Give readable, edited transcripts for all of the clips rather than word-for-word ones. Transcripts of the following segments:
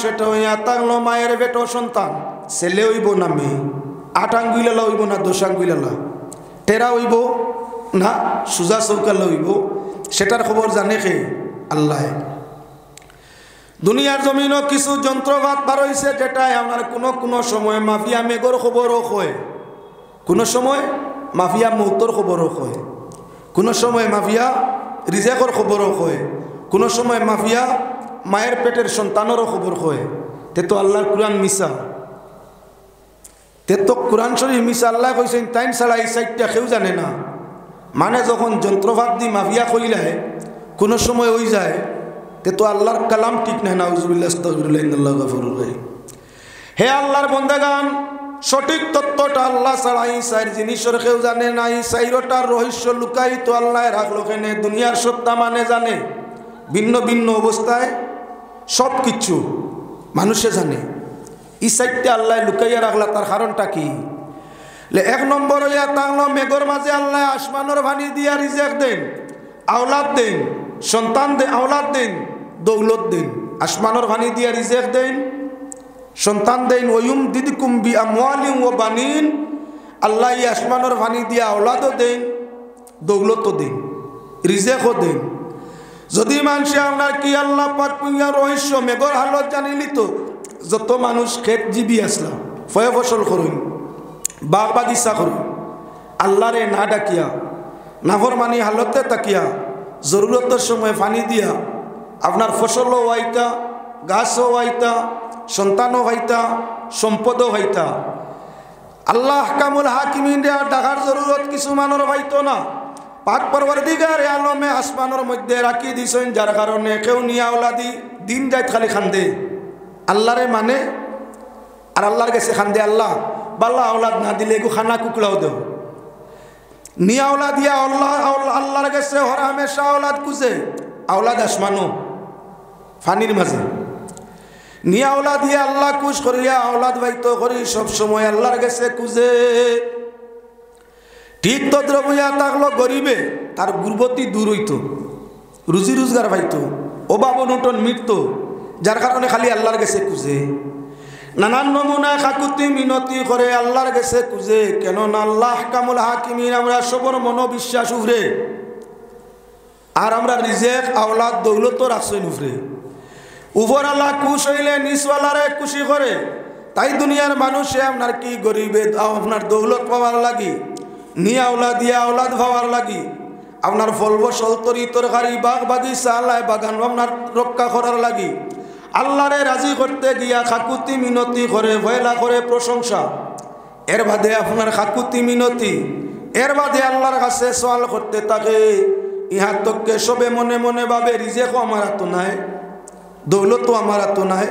সেটা হইয়া থাকলো মায়ের বেটো সন্তান, ছেলে হইব না মেয়ে, 8 আঙ্গুইলালা হইব না 10 আঙ্গুইলালা, টেরা হইব না সুজা চৌকালা হইব, সেটার খবর জানে কে? আল্লাহ। দুনিয়ার জমিনও কিছু যন্ত্রপাত বার হয়েছে যেটাই আপনার কোনো সময় মাফিয়া মেঘর খবরও হয়, কোনো সময় মাফিয়া মৌতর খবরও হয়, কোনো সময় মাফিয়া রিজেকর খবরও হয়, কোনো সময় মাফিয়া মায়ের পেটের সন্তানেরও খবর হয়। তে তো আল্লাহর কুরআন মিশা, তে তো কুরআন শরীফ মিশা। আল্লাহ কইছেন তাইন ছাড়া এই সাইডটা কেউ জানে না। মানে যখন যন্ত্রপাত দিয়ে মাফিয়া কইলায় কোনো সময় হয়ে যায়, তে তো আল্লাহর কালাম ঠিক নাই। নাউজুবিল্লাহ, আস্তাগফিরুল্লাহ, ইন্নাল্লাহু গাফুরুর রহিম। হে আল্লাহর বন্দেগান, সঠিক তত্ত্বটা আল্লাহ ছাড়া এই চার জিনিসের কেউ জানে না। এই চাইরটার রহস্য লুকাই তো আল্লাহ রাখলো কেনে? দুনিয়ার সত্তা মানে জানে, ভিন্ন ভিন্ন অবস্থায় সব কিছু মানুষে জানে। এই চারটা আল্লাহ লুকাইয়া রাখলা, তার কারণটা কি? 1 নম্বর হইয়া তাহলে মেঘর মাঝে আল্লাহ আসমানের ভানি দিয়া রিজেক দেন, আওলাদ দেন, সন্তান দেন, আওলাদ দেন, দৌলত দেন। আসমানের ভানি দিয়া রিজেক দেন, সন্তান দেন। ওয়ুম দিদিকুম বি আমওয়ালিন ওয়া বানিন, আল্লাহ আসমানের ভানি দিয়া আওলাদও দেন, দৌলতও দেন, রিজেকও দেন। যদি মানুষে আপনার কি আল্লাহ পাক পুইয়া রহস্য মেঘর হালত জানিলি তো যত মানুষ ক্ষেত জীবী আসলাম, ফয়ে ফসল করুন, বাগ বাগিচা করুন, আল্লাহরে না ডাকিয়া নাফরমানি হালতে তাকিয়া জরুরতের সময় পানি দিয়া আপনার ফসলও হইতা, গাছও হইতা, সন্তানও হইতা, সম্পদও হইতা। আল্লাহ কামুল হাকিমিন ডাকার জরুরত কিছু মানুষ হইতো না। পাক পরবর্তীকার আলমে আসমানের মধ্যে রাখি দিছেন, যার কারণে কেউ নিয়া ওলাদি দিন রাত খালি খান্দে, আল্লাহরে মানে আর আল্লাহর কাছে খান্দে, আল্লাহ বাল্লা আওলাদ না দিলে এগু খানা কুকড়াও দেও। নিয়া ওলাদ দিয়া আল্লাহ আল্লাহর কাছে হর হামেশা আওলাদ খুঁজে, আওলাদ আসমানো ফানির মাঝে নিয়া ওলাদ দিয়া আল্লাহ খুশ করিয়া আওলাদ বাইতো করি সবসময় আল্লাহর কাছে খুঁজে। ঠিক তদ্র বইয়া থাকলো গরিবে, তার গুরবতী দূর হইতো, রুজি রোজগার পাইতো, অভাব অনটন মিটতো, যার কারণে খালি আল্লাহর কাছে খুঁজে। নানান নমুনায় কাকুতি মিনতি করে আল্লাহর কাছে খুঁজে। কেননা আল্লাহ কামুল হাকিমিন, আমরা সবর মনোবিশ্বাস উফরে, আর আমরা রিজেক আওলাদ দৌলত রাখছই উফরে। উপর আল্লাহ খুশ হইলে নিচওয়ালারে খুশি করে। তাই দুনিয়ার মানুষে আপনার কি গরিবে আপনার দৌলত পাওয়ার লাগি, নিয়া আওলাদ দিয়া আওলাদ পাওয়ার লাগি, আপনার ফল ফসল তরি তরকারি বাগ বাগিচা আল্লাহ বাগান আপনার রক্ষা করার লাগি, আল্লাহরে রাজি করতে গিয়া খাকুতি মিনতি করে, ভয়লা করে প্রশংসা, এর বাদে আপনার খাকুতি মিনতি, এর বাদে আল্লাহর কাছে সওয়াল করতে থাকে। ইহার তককে সবে মনে মনে ভাবে রিজেকও আমার হাত নাই, দৌলতও আমার হাত নাই,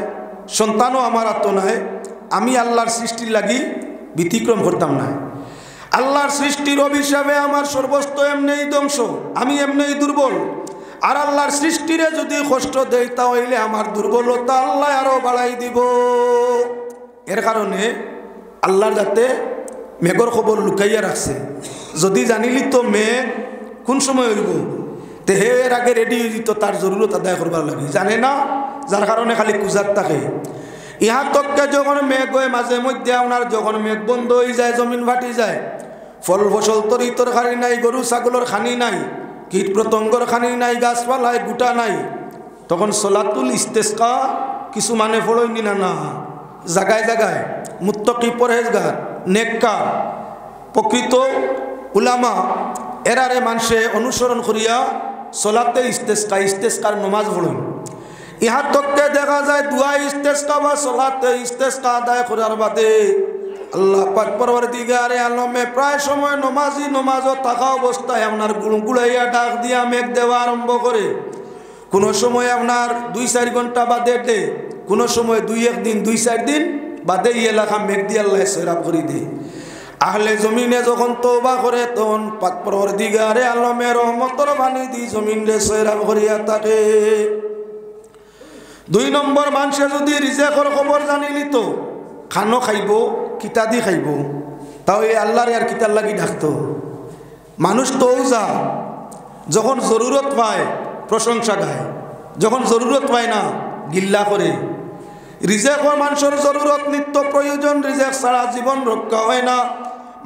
সন্তানও আমার হাত নাই, আমি আল্লাহর সৃষ্টির লাগি ব্যতিক্রম করতাম না। আল্লাহর সৃষ্টির অভিশাপে আমার সর্বস্ব এমনিই ধ্বংস, আমি এমনিই দুর্বল। আর আল্লাহর সৃষ্টিরে যদি কষ্ট দেয় তাহলে আমার দুর্বলতা আল্লাহ আরো বাড়াই দিব। এর কারণে আল্লাহর যাতে মেঘর খবর লুকাইয়া রাখছে। যদি জানিলি তো মেঘ কোন সময় হইব, তে এর আগে রেডি হয়ে যেত, তার জরুরত আদায় করবার লাগে, জানে না, যার কারণে খালি কুজার থাকে। ইহা তককে যখন মেঘ হয় মাঝে মধ্যে আপনার যখন মেঘ বন্ধ হয়ে যায়, জমিন ফাটি যায়, ফল ফসল তরি তরকারি নাই, গরু ছাগলের খানি নাই, কীট প্রতঙ্গর খানি নাই, গাছপালায় গুটা নাই, তখন সলাতুল ইস্তেসকা কিছু মানে ফলইনি না জায়গায় জায়গায় মুত্তকি পরহেজগার নেককার প্রকৃত উলামা এরারে মানুষে অনুসরণ করিয়া সলাতে ইস্তেসকার নমাজ পড়েন। ইহার তককে দেখা যায় দুয়া ইস্তেসকা বা সলাতে ইস্তেসকা আদায় করার বাদে আল্লাহ পাক পরবর্তীকারে আলমে প্রায় সময় নমাজও থাকা অবস্থায় আপনার গুড়াইয়া ডাক দিয়া মেঘ দেওয়া আরম্ভ করে। কোনো সময় আপনার 2-4 ঘন্টা বাদে দে, কোনো সময় 2-1 দিন 2-4 দিন বাদে এই এলাকা মেঘ দিয়ে আল্লাহ সেরাব করে দেয়। আহলে জমিনে যখন তওবা করে তখন পাক পরবর্তীকারে আলমের রহমতের বাণী দি জমিনে সেরাব করিয়া থাকে। 2 নম্বর মানুষে যদি রিজেকর খবর জানিলি তো খানো খাইব, কিতাদি খাইব, তাও এই আল্লাহরে আর কিতার লাগি ডাকতো। মানুষ তো যা যখন জরুরত পায় প্রশংসা গায়, যখন জরুরত পায় না গিল্লা করে। রিজেকও মানুষের জরুরত নিত্য প্রয়োজন, রিজেক ছাড়া জীবন রক্ষা হয় না।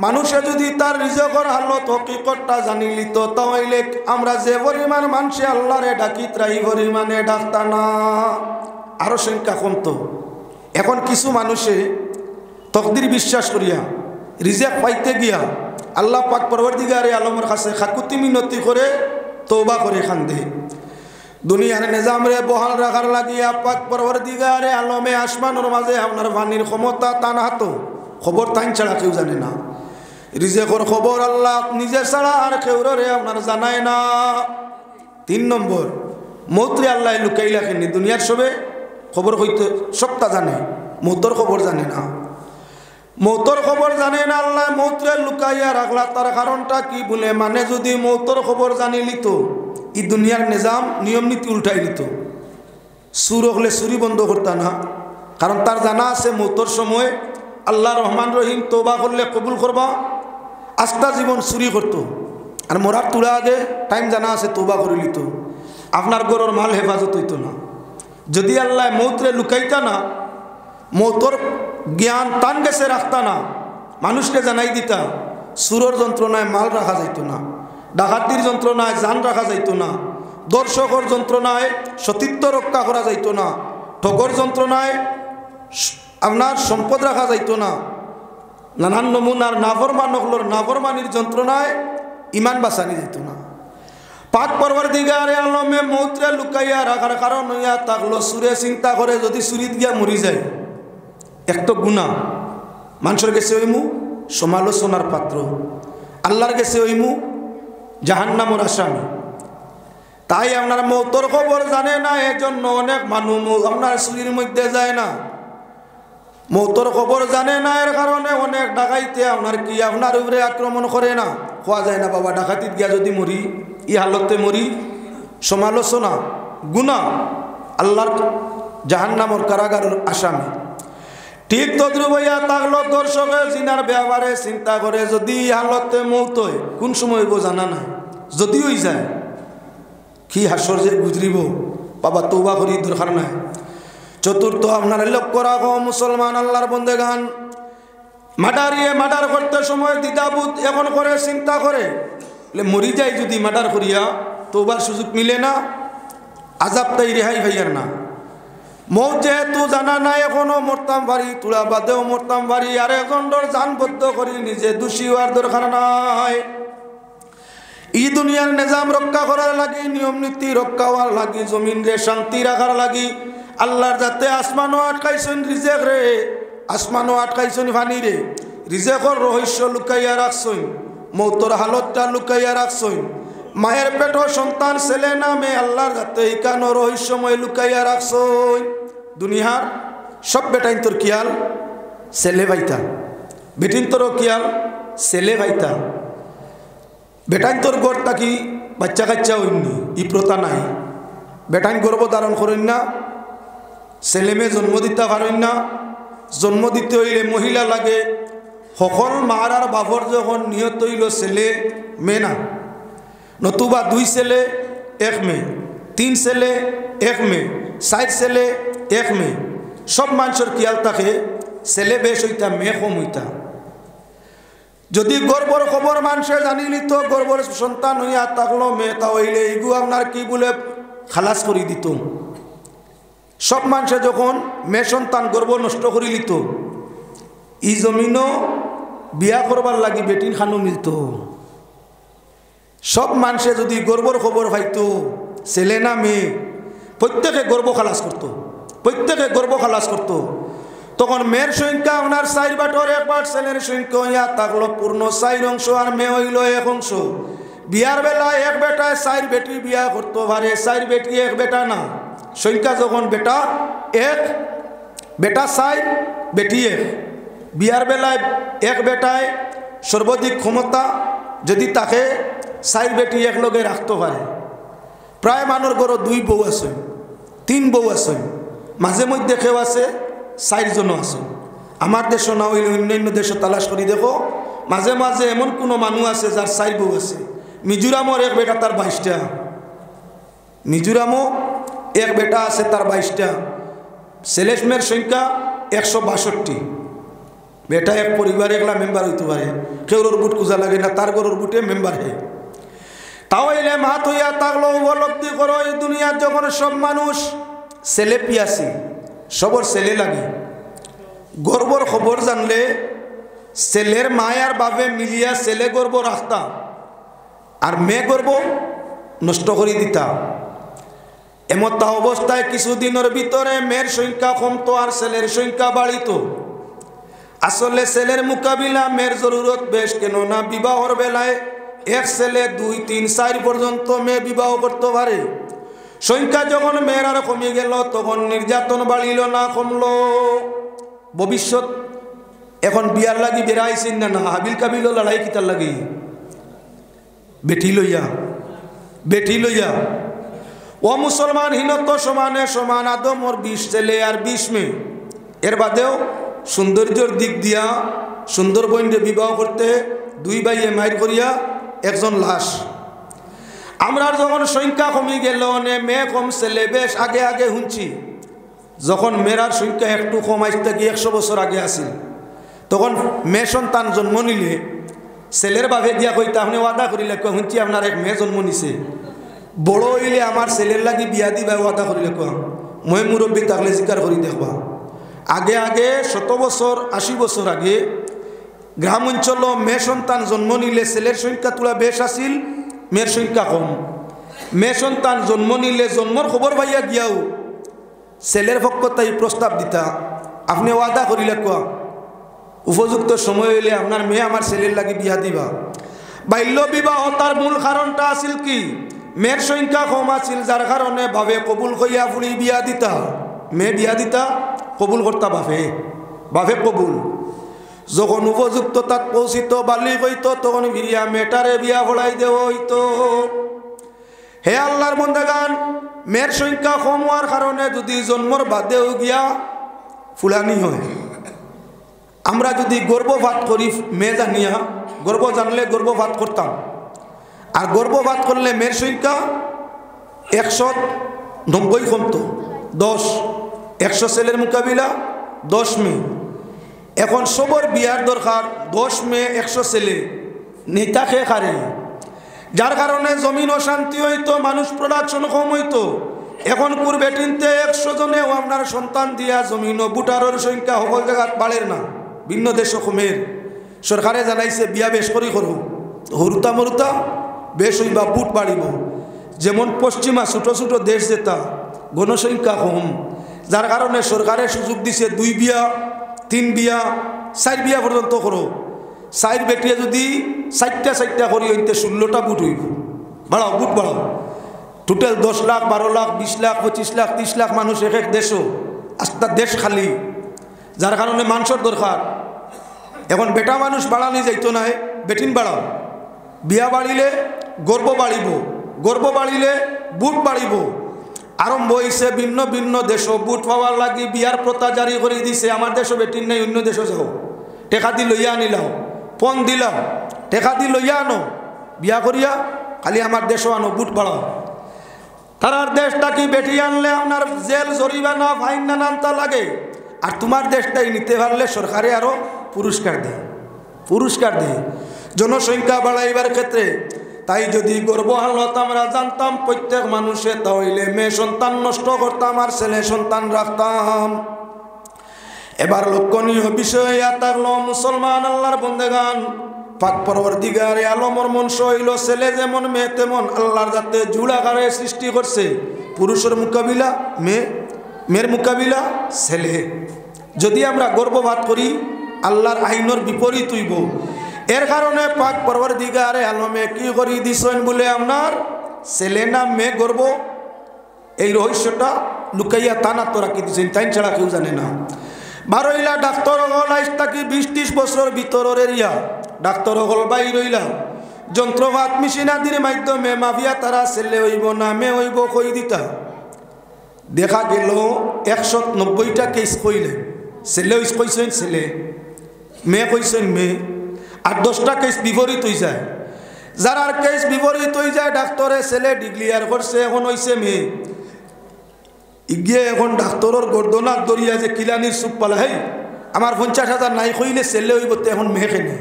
মানুষে যদি তার রিজেকর হালত হকিকতটা জানি লিত তাহলে আমরা যে পরিমাণ মানুষে আল্লাহরে ডাকি ত্রাই পরিমাণে ডাকতা না, আরো সংখ্যা কমতো। এখন কিছু মানুষে তকদির বিশ্বাস করিয়া রিজেক পাইতে গিয়া আল্লাহ পাক পরবর্তীকারে আলমের কাছে খাকুতি মিনতি করে তওবা করে খান্দে। দুনিয়ার নিজামরে বহাল রাখার লাগিয়া পাক পরবর্তীকারে আলমে আসমানের মাঝে আপনার পানির ক্ষমতা তান হাতো খবর তাই ছাড়া কেউ জানে না। রিজেকর খবর আল্লাহ নিজে ছাড়া আর কেউ রে আপনার জানায় না। 3 নম্বর, মৌতরে আল্লাহ লুকাই রাখেনি। দুনিয়ার সবে খবর হইতে সবটা জানে, মৌতর খবর জানে না। মৌতর খবর জানে না আল্লাহ, মৌতরে লুকাইয়া রাখলা। তার কারণটা কি বলে, মানে যদি মৌতর খবর জানি লিত ই দুনিয়ার নিজাম নিয়ম নীতি উল্টাই নিত। সুর হলে চুরি বন্ধ করতা না, কারণ তার জানা আছে মৌতর সময় আল্লাহ রহমান রহিম তওবা করলে কবুল করবা, আস্তা জীবন চুরি করতো। আর মরার তুলা আগে টাইম জানা আছে তওবা করে লিত, আপনার গরুর মাল হেফাজত হইত না। যদি আল্লাহ মৌতরে লুকাইতা না, মৌতর জ্ঞান টান গেছে রাখতা না, মানুষকে জানাই দিতা, সুরর যন্ত্রণায় মাল রাখা যাইত না, ডাকাতির যন্ত্রণায় জান রাখা যাইত না, দর্শকর যন্ত্রণায় সতীত্ব রক্ষা করা যাইত না, ঠগর যন্ত্রণায় আপনার সম্পদ রাখা যাইত না, নানান নমুনার নাফরমানগুলোর নাফরমানির যন্ত্রণায় ইমান বাঁচানি যেত না। পাক পরবর্তীকারে আলমে মৌতরে লুকাইয়া রাখার কারণ হইয়া থাকলো সুরে চিন্তা করে যদি চুরিত গিয়া মরি যায় একটা গুনাহ, মানুষের গেছে ওইমু সমালোচনার পাত্র, আল্লাহর গেছে ওইমু জাহান্নামের আসামি। তাই আপনার মৌতর খবর জানে না, এজন্য অনেক মানুষ আপনার চুরির মধ্যে যায় না। মৌতর খবর জানে না, এর কারণে অনেক ডাকাইতে আপনার কি আপনার উপরে আক্রমণ করে না। খোয়া যায় না বাবা, ডাকাতিত গিয়া যদি মরি, ই হালতে মরি, সমালোচনা গুনাহ, আল্লাহর জাহান্নামের কারাগারের আসামি। ঠিক তদ্রুপ হইয়া থাকলো দর্শকে জিনার ব্যাপারে চিন্তা করে যদি হালতে মৌত হয় কোন সময় হইব জানা নাই, যদি হই যায় কি হাসর যে গুজরিব বাবা, তওবা করি দরকার নাই। চতুর্থ, আপনার লক্ষ্য রাখো মুসলমান আল্লাহর বন্দেগান, মার্ডার করতে সময় দ্বিধাবোধ এখন করে চিন্তা করে মরি যায় যদি মার্ডার করিয়া তওবার সুযোগ মিলে না, আজাব তাই রেহাই ভাইয়ার না। মৌত যেহেতু জানা নাই এখনো মরতাম পারি, তুলা বাদেও মরতাম পারি, আর একজনের জানবদ্ধ করি নিজে দোষী হওয়ার দরকার নাই। ই দুনিয়ার নিজাম রক্ষা করার লাগি, নিয়ম নীতি রক্ষা হওয়ার লাগি, জমিন রে শান্তি রাখার লাগি আল্লাহর যাতে আসমানও আটকাইছেন রিজেক রে, আসমানও আটকাইছেন পানি রে, রিজেকর রহস্য লুকাইয়া রাখছেন, মৌতর হালতটা লুকাইয়া রাখছেন, মায়ের পেট সন্তান ছেলে না মেয়ে আল্লাহর যাতে ইকানো রহস্যময় লুকাইয়া রাখছেন। দুনিয়ার সব বেটাইন তোর কিয়াল ছেলে ভাইতা, বেটিন তোর কিয়াল ছেলে ভাইতা, বেটাইন তোর গড় তাকি বাচ্চা কাচ্চা হইনি, ই প্রথা নাই। বেটাইন গর্ভ ধারণ করেন না, ছেলে মেয়ে জন্ম দিতে পারেন না, জন্ম দিতে হইলে মহিলা লাগে। সকল মার আর বাবর যখন নিহত হইল ছেলে মেয়ে না, নতুবা 2 ছেলে 1 মেয়ে, 3 ছেলে 1 মেয়ে, 4 ছেলে 1 মেয়ে, সব মানুষের কিয়াল থাকে ছেলে বেশ হইতা মেয়ে কম হইতা। যদি গর্বর খবর মানুষে জানি নিত, গর্বর সন্তান হইয়া থাকলো মেয়ে তা হইলে এইগু আপনার কি বলে খালাস করি দিত। সব মানুষে যখন মেয়ে সন্তান গর্ব নষ্ট করি লিত, ই জমিনও বিয়া করবার লাগি বেটিন খানো মিলত। সব মানুষে যদি গর্বর খবর পাইতো ছেলে না মেয়ে, প্রত্যেকে গর্ব খালাস করত, প্রত্যেকে গর্ব খালাস করত। তখন মেয়ের সংখ্যা আপনার 4 বাটর 1 বাট, ছেলের সংখ্যা হইয়া থাকলো পূর্ণ 4 অংশ, আর মেয়ে হইল 1 অংশ। বিয়ার বেলায় 1 বেটায় 4 বেটি বিয়া করতে পারে, 4 বেটি 1 বেটা না। সংখ্যা যখন বেটা 1, বেটা 4, বেটি 1, বিয়ার বেলায় 1 বেটায় সর্বাধিক ক্ষমতা যদি তাকে 4 বেটি এক লগে রাখতে পারে। প্রায় মানুষ ঘরে 2 বউ আছে, 3 বউ আছে, মাঝে মধ্যে কেউ আছে 4 জনও আছে। আমার দেশ না হইলে অন্যান্য দেশে তালাশ করি দেখো, মাঝে মাঝে এমন কোনো মানুষ আছে যার 4 বউ আছে। মিজোরামর 1 বেটা তার 22টা, মিজোরামও 1 বেটা আছে তার 22টা, ছেলে মেয়ের সংখ্যা 162। বেটা এক পরিবারে একলা মেম্বার হইতে পারে, কেউর বুট কুজা লাগে না, তার গরুর বুটে মেম্বার হে। তাও এলে মাত হইয়া থাকলো উপলব্ধি করো এই দুনিয়ার যখন সব মানুষ ছেলে পিয়াসি, সবর ছেলে লাগে। গর্বর খবর জানলে ছেলের মায়ার বাবে মিলিয়া ছেলে গর্ব রাখতা, আর মেয়ে গর্ব নষ্ট করে দিতা। এমতা অবস্থায় কিছুদিনের ভিতরে মেয়ের সংখ্যা কমতো আর ছেলের সংখ্যা বাড়িত। আসলে ছেলের মোকাবিলা মেয়ের জরুরত বেশ, কেননা বিবাহর বেলায় এক ছেলে 2, 3, 4 পর্যন্ত মেয়ে বিবাহ করতে পারে। সংখ্যা যখন মেয়ের আর কমে গেল তখন নির্যাতন বাড়িল না কমলো। ভবিষ্যৎ এখন বিয়ার লাগি বেড়াইছেন না, হাবিল কাবিল লড়াই কিতার লাগি বেটি লইয়া। ও মুসলমান হীনত সমানে সমান আদম ওর 20 ছেলে আর 20 মেয়ে। এর বাদেও সৌন্দর্যের দিক দিয়া সুন্দর বইনকে বিবাহ করতে 2 ভাইয়ে মায়ের করিয়া একজন লাশ। আমরা যখন সংখ্যা কমে গেল, মেয়ে কম ছেলে বেশ আগে আগে শুনছি। যখন মেয়েরার সংখ্যা একটু কম আসতে গিয়ে 100 বছর আগে আসিল, তখন মেয়ে সন্তান জন্ম নিলে ছেলের বাপে দিয়া কইতা আপনি ওয়াদা করিলে শুনছি আপনার এক মেয়ে জন্ম নিছে, বড় হইলে আমার ছেলের লাগি বিয়া দিবা ওয়াদা করিলে মই মুরব্বী থাকলে জিকার করি দেখবা। আগে আগে 100 বছর 80 বছর আগে গ্রাম অঞ্চল মেয়ে সন্তান জন্ম নিলে ছেলের সংখ্যা তোলা বেশ আসিল, মেয়ের সংখ্যা কম। মেয়ে সন্তান জন্ম নিলে জন্মর খবর পাইয়া গিয়াও ছেলের পক্ষ তাই প্রস্তাব দিতা আপনি ওয়াদা করিলে উপযুক্ত সময় হইলে আপনার মেয়ে আমার ছেলের লাগি বিয়া দিবা। বাল্য বিবাহ তার মূল কারণটা আছিল কি, মেয়ের সংখ্যা কম আছিল, যার কারণে ভাবে কবুল কইয়া ফুলি বিয়া দিতা। মেয়ে বিয়া দিতা কবুল করতা বাপে কবুল। যখন উপযুক্ত তাত পৌঁছিত বালি হইত তখন বিয়া মেয়েটারে বিয়া ভরাই দেওয়া হইত। হে আল্লাহর বন্দেগান, মেয়ের সংখ্যা কম হওয়ার কারণে যদি জন্মর বাদেও গিয়া ফুলানি হয়, আমরা যদি গর্ভপাত করি মেয়ে জানিয়া, গর্ভ জানলে গর্ভপাত করতাম, আর গর্ভপাত করলে মেয়ের সংখ্যা 190 কমতো। 100 ছেলের মোকাবিলা 10 মেয়ে। এখন সবর বিয়ার দরকার 10 মেয়ে 100 ছেলে নেতা খেয়ে খারে, যার কারণে জমিন অশান্তি হইতো, মানুষ প্রোডাকশন কম হইতো। এখন পূর্বে টিনতে 100 জনেও আপনার সন্তান দিয়া জমিন ও বুটারের সংখ্যা সকল জায়গা বাড়ের না, ভিন্ন দেশ কমের। সরকারে জানাইছে বিয়া বেশ করি করো, হরুতা মরুতা বেশ হইবা বুট বাড়িব। যেমন পশ্চিমা ছোটো ছোটো দেশ যেটা গণসংখ্যা কম, যার কারণে সরকারে সুযোগ দিছে 2 বিয়া 3 বিয়া 4 বিয়া পর্যন্ত করো। 4 বেটিয়ে যদি 4টা করি হইতে 16টা বুট হইব। বাড়াও বুট বাড়াও। টোটাল 10 লাখ 12 লাখ 20 লাখ 25 লাখ 30 লাখ মানুষ এক দেশও, আস্তা দেশ খালি, যার কারণে মানুষের দরকার। এখন বেটা মানুষ বাড়ানি যাইতো না, বেটিন বাড়াও। বিয়া বাড়িলে গর্ব বাড়িব, গর্ব বাড়িলে বুট বাড়িব। আরম্ভ হয়েছে ভিন্ন ভিন্ন দেশ বুট পাওয়ার লাগি বিয়ার প্রথা জারি করে দিছে। আমার দেশও বেটিন নেই, অন্য দেশও যাও, টেকা দি লইয়া আনিলাও, পণ দিলাম, টেকা দি লইয়া আনো, বিয়া করিয়া খালি আমার দেশও আনো, বুট বাড়াও। তার দেশটা কি বেটি আনলে আপনার জেল জরিমানা ফাইন নানানটা লাগে, আর তোমার দেশটাই নিতে পারলে সরকারে আরো পুরস্কার দেয় জনসংখ্যা বাড়াইবার ক্ষেত্রে। তাই যদি গর্ব হালত আমরা জানতাম প্রত্যেক মানুষে, তাহলে মেয়ে সন্তান নষ্ট করতাম আর ছেলে সন্তান রাখতাম। এবার লক্ষণীয় বিষয় থাকলো মুসলমান আল্লাহর বন্দেগান, পাক পরবর্তীকারে আলমর মনস হইল ছেলে যেমন মেয়ে তেমন আল্লাহর যাতে জুড়াকারে সৃষ্টি করছে। পুরুষের মোকাবিলা মেয়ে, মেয়ের মোকাবিলা ছেলে। যদি আমরা গর্ভপাত করি আল্লাহর আইনের বিপরীত হইব। এর কারণে পাক পরবর্তীকারে আলমে কি করি দিছেন বলে আপনার ছেলে না মেয়ে গর্ব, এই রহস্যটা লুকাইয়া টানা তো রাখি দিচ্ছেন, তাই ছাড়া কেউ জানে না। বারইলা ডাক্তার হল আইস থাকি 20-30 বছর ভিতরের এরিয়া, ডাক্তার হল বাই রইলা যন্ত্রপাত মেশিন আদির মাধ্যমে মাফিয়া তারা ছেলে হইব না মেয়ে হইব কই দিতা। দেখা গেল 190টা কেস কইলে ছেলে কইছেন ছেলে, মেয়ে কইছেন মেয়ে, আর 10টা কেস বিপরীত হয়ে যায়। যার কেস বিপরীত হয়ে যায় ডাক্তারে ছেলে ডিক্লিয়ার করছে এখন হইছে মেয়ে, ইগিয়ে এখন ডাক্তরের গর্দনার দরিয়া যে কিলানির সুপ পালা হেই আমার 50,000 নাই কইলে ছেলে হইব তো এখন মেখেনি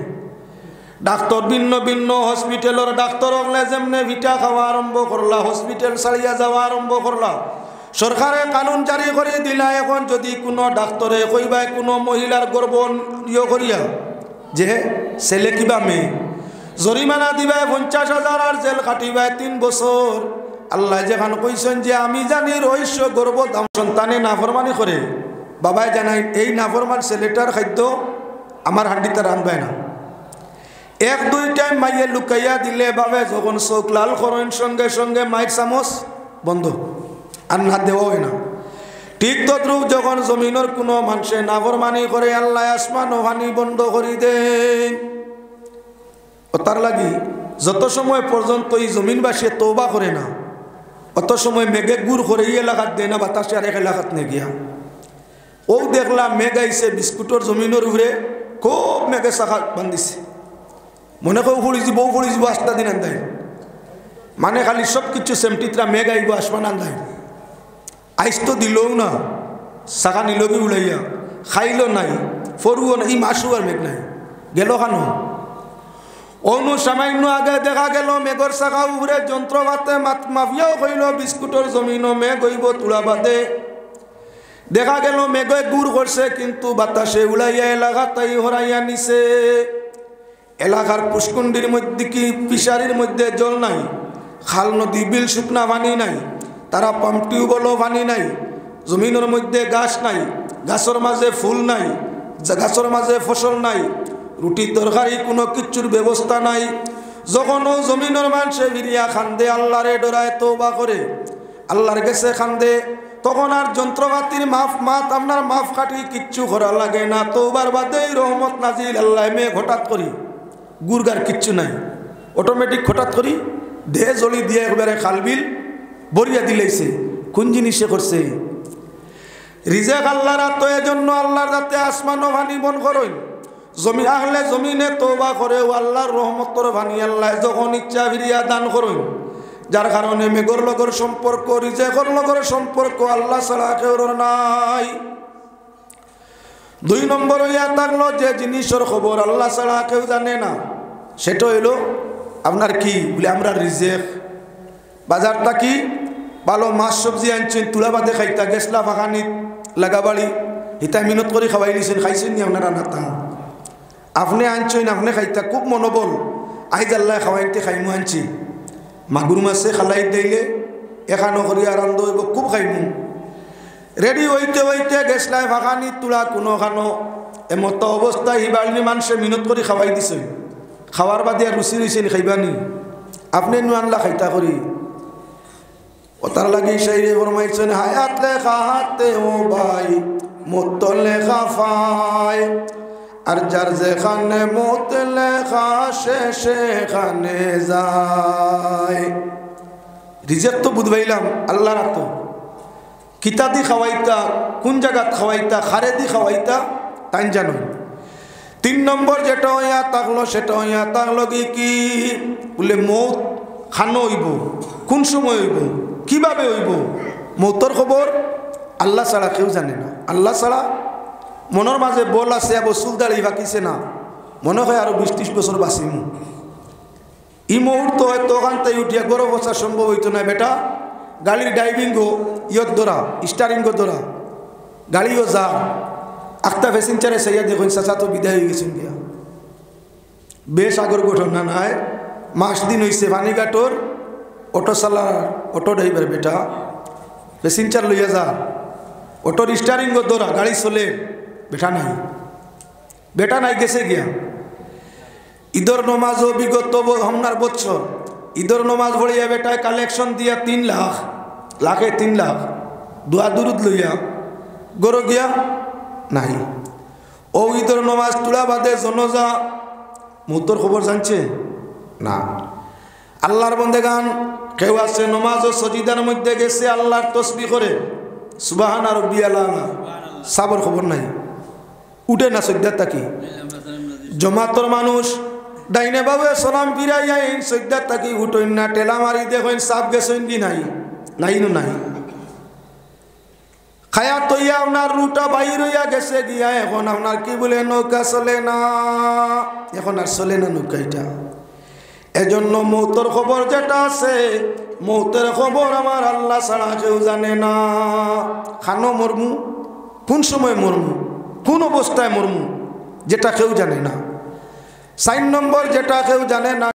ডাক্তার ভিন্ন ভিন্ন হসপিটালের ডাক্তার হলে যেমনে ভিটা খাওয়া আরম্ভ করলা হসপিটাল ছাড়িয়া যাওয়া আরম্ভ করলা সরকারে কানুন জারি করে দিলা এখন যদি কোনো ডাক্তারে কইবাই কোনো মহিলার গর্ভ ইয়ে করিয়া যে ছেলে কিবা মেয়ে জরিমানা দিবাই 50,000 আর জেল কাটিবাই 3 বছর আল্লাহ যেখানে কইছেন যে আমি জানি রহস্য গর্ভ সন্তানে নাফরমানি করে বাবাই জানাই এই নাফরমান ছেলেটার খাদ্য আমার হান্ডিতে রাঁধবাই না 1-2 টাইম মাইয়ে লুকাইয়া দিলে বাবে যখন চোখ লাল করেন সঙ্গে সঙ্গে মায়ের চামচ বন্ধ আর না দেওয়া হয় না ঠিক তদ্রুপ যখন জমিনের কোনো মানুষে নাফরমানি করে আল্লাহ আসমান ও পানি বন্ধ করে দেন ও তার লাগি যত সময় পর্যন্ত এই জমিনবাসী তওবা করে না অত সময় মেঘে গুড় করে এই এলাকাত দেয় না বাতাসে আর এক এলাকাত নে গিয়া ও দেখলাম মেঘ আইসে বিস্কুটের জমিনের উপরে খুব মেঘে শাখা বান্ধিছে মনে কেউ ফুড়ি যাব বউ ফুড়ি যাব 8টা দিন আন্দায় মানে খালি সব কিছু সেমটিত্রা মেঘ আইব আসমান আন্দায় আইস তো দিলও না শাখা নিলবি উড়াইয়া খাইল নাই ফরুও না এই মাসু আর মেঘ নাই গেল খানো অনু সামান্য আগে দেখা গেল মেঘর শাখা উপরে যন্ত্রপাতে মাফিয়াও কইল বিস্কুটের জমিনও মেঘ হইব তুলা বাদে দেখা গেল মেঘে গুড় করছে কিন্তু বাতাসে উড়াইয়া এলাকা তাই হরাইয়া নিছে এলাকার পুষ্কুণ্ডির মধ্যে কি ফিশারির মধ্যে জল নাই খাল নদী বিল শুকনা পানি নাই তারা পাম্প টিউবওয়েলও পানি নাই জমিনের মধ্যে গাছ নাই গাছের মাঝে ফুল নাই গাছের মাঝে ফসল নাই রুটি তরকারি কোনো কিছুর ব্যবস্থা নাই যখন ও জমিনের মানুষে ফিরিয়া খান্দে আল্লাহরে ডরায় তওবা করে আল্লাহর কাছে খান্দে তখন আর যন্ত্রপাতির মাত আপনার মাফ কাটি কিচ্ছু করা লাগে না তওবার বাদেই রহমত নাজিল আল্লাহ মেঘ হঠাৎ করি গুরগার কিচ্ছু নাই অটোমেটিক হঠাৎ করি দেহ জলি দিয়ে একবারে খালবিল বরিয়া দিলেছে কোন জিনিসে করছে রিজেক আল্লাহর তো এজন্য আল্লাহর যাতে আসমান ও পানি বন করইন জমি আহলে জমিনে তওবা করে আল্লাহর রহমতের পানি আল্লাহ যখন ইচ্ছা ফিরিয়া দান করইন যার কারণে মেঘর লগর সম্পর্ক রিজেকর লগর সম্পর্ক আল্লাহ ছাড়া কেউ নাই 2 নম্বর হইয়া থাকলো যে জিনিসের খবর আল্লাহ ছাড়া কেউ জানে না সেটা হইল আপনার কি বলে আমরা রিজেক বাজারটা কি ভালো মাছ সবজি আনছেন তুলা বাদে খাইতা গেছলা ফাঁকানিত লাগাবাড়ি হিতা মিনত করে খাওয়াই নিছেন খাইছেন নি আপনারা নাতা আপনি আনছেন আপনি খাইতা খুব মনোবল আইজ আল্লাহ খাওয়াইতে খাইমু আনছি মাগুর মাছে খালাই দিলে এখানো করিয়া রান্ধ হইব খুব খাইমু রেডি হইতে হইতে গেছলাই ফাঁকানি তুলা কোনো খানো এমত অবস্থায় হিবাড়ি মানুষে মিনত করে খাওয়াই দিছে খাওয়ার বাদে আর রুচি রয়েছেন খাইবানি আপনি নু আনলা খাইতা করি ও তার লাগে শাইরে ফরমাইছেন হায়াত লেখা হাতে ও ভাই মত লেখা ফাই আর যার যেখানে মত লেখা সে সেখানে যায় রিজেক তো বুঝবাইলাম আল্লাহ রাখতো কিতা দি খাওয়াইতা কোন জায়গাত খাওয়াইতা খারে দি খাওয়াইতা তাই জানো 3 নম্বর যেটা হইয়া থাকলো সেটা হইয়া থাকলো কি বলে মৌত খানো হইব কোন সময় হইব কিভাবে হইব মৌতর খবর আল্লাহ ছাড়া কেউ জানে না আল্লাহ ছাড়া মনের মাঝে বল আছে আবার চুল দাড়ি বাকিছে না মনে হয় আরো 20-30 বছর বাঁচিম এই মুহূর্ত হয়তো ওখান থেকে উঠিয়া গরম বসা সম্ভব হইতো না বেটা গাড়ির ড্রাইভিংও ইয়ত ধরা স্টারিংও ধরা গাড়িও যা আখতা প্যাসেঞ্জারে সাইয়া দেখুন চাচা তো বিদায় হয়ে গেছেন গিয়া বেশ আগর ঘটনা নাই মাস দিন হয়েছে পানিঘাটর অটো চালার অটো ড্রাইভার বেটা প্যাসেঞ্জার লইয়া যা অটোর স্টারিংও ধরা গাড়ি চলে বেটা নাই গেছে গিয়া ঈদর নমাজও বিগত হমনার বছর ঈদর নমাজ ভরিয়া বেটায় কালেকশন দিয়া 3 লাখ লাখে 3 লাখ দোয়া দুরুদ লইয়া গরো গিয়া নাই ও ঈদর নমাজ তুলা বাদে জনজা মুহূর্তর খবর জানছে না আল্লাহর বন্দেগান কেউ আছে নমাজ ও সজিদার মধ্যে গেছে আল্লাহর তসবিহ করে সুবহান রাব্বিয়াল আলা সাবর খবর নাই উঠে না সজ্জাত থাকি জমাতর মানুষ ডাইনে বাবু সালাম ফিরাইয়া এই সজ্জাত থাকি উঠইন না টেলা মারি দেখেন সাপ গেছেন কি নাই নাই খায়া তৈয়া আপনার রুটা বাইর হইয়া গেছে গিয়া এখন আপনার কি বলে নৌকা চলে না, এখন আর চলে না নৌকা। এটা এজন্য মৌতের খবর যেটা আছে, মৌতের খবর আমার আল্লাহ ছাড়া কেউ জানে না। খানো মরমু, কোন সময় মরমু, কোন অবস্থায় মরমু, যেটা কেউ জানে না। 4 নম্বর যেটা কেউ জানে না,